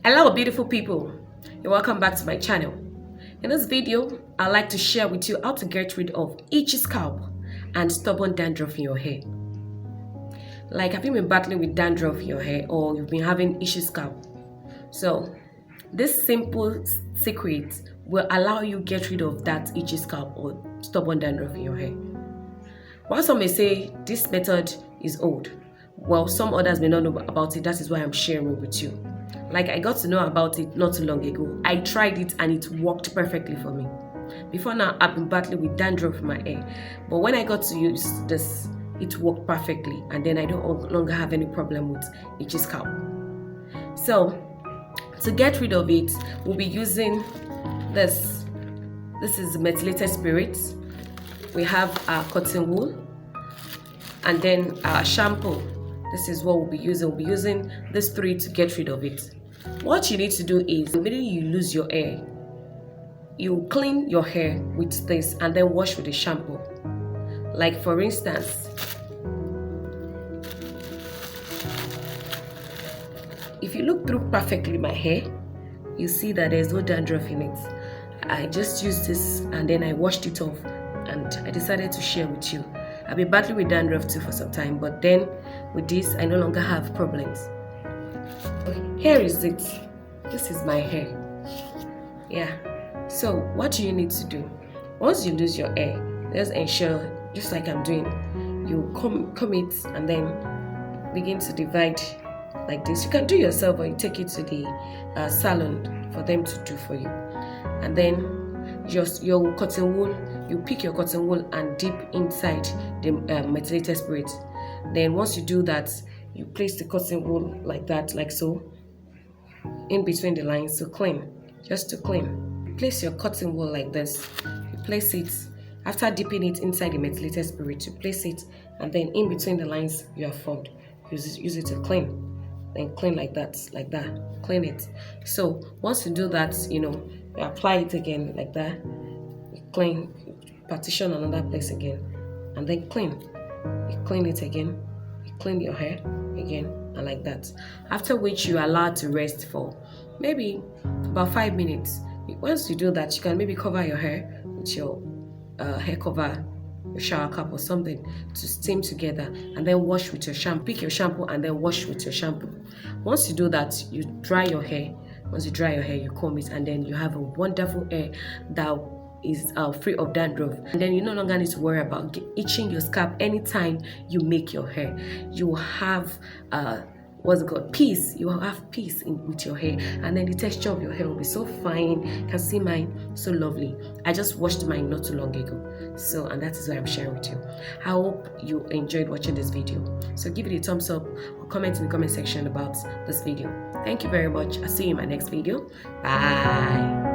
Hello beautiful people, and welcome back to my channel. In this video, I'd like to share with you how to get rid of itchy scalp and stubborn dandruff in your hair. Like, have you been battling with dandruff in your hair, or you've been having itchy scalp? So this simple secret will allow you get rid of that itchy scalp or stubborn dandruff in your hair. While some may say this method is old, well, some others may not know about it. That is why I'm sharing it with you. Like, I got to know about it not too long ago. I tried it and it worked perfectly for me. Before now, I've been battling with dandruff in my hair, but when I got to use this, it worked perfectly, and then I don't longer have any problem with itchy scalp. So to get rid of it, we'll be using this. This is methylated spirit. We have our cotton wool, and then our shampoo. This is what we'll be using. We'll be using these three to get rid of it. What you need to do is, immediately you lose your hair, you clean your hair with this and then wash with the shampoo. Like, for instance, if you look through perfectly my hair, you see that there's no dandruff in it. I just used this and then I washed it off, and I decided to share with you. I've been battling with dandruff too for some time, but then with this, I no longer have problems. Here is it. This is my hair. Yeah. So what do you need to do? Once you lose your hair, just ensure, just like I'm doing, you comb it and then begin to divide like this. You can do yourself, or you take it to the salon for them to do for you. And then just your cotton wool, you pick your cotton wool and dip inside the methylated spirit. Then once you do that, you place the cotton wool like that, like so, in between the lines to clean, just to clean. Place your cotton wool like this. You place it after dipping it inside the methylated spirit. You place it, and then in between the lines you have formed, use it to clean. Then clean like that, clean it. So once you do that, you apply it again like that, you clean, partition another place again, and then clean. You clean it again, you clean your hair again, and like that. After which you are allowed to rest for maybe about 5 minutes. Once you do that, you can maybe cover your hair with your hair cover, your shower cap or something to steam together, and then wash with your shampoo. Pick your shampoo and then wash with your shampoo. Once you do that, you dry your hair. Once you dry your hair, you comb it, and then you have a wonderful hair that is free of dandruff. And then you no longer need to worry about itching your scalp anytime you make your hair. You will have peace. You will have peace with your hair, and then the texture of your hair will be so fine. You can see mine, so lovely. I just washed mine not too long ago, so, and that is why I'm sharing with you. I hope you enjoyed watching this video. So give it a thumbs up or comment in the comment section about this video. Thank you very much. I'll see you in my next video. Bye.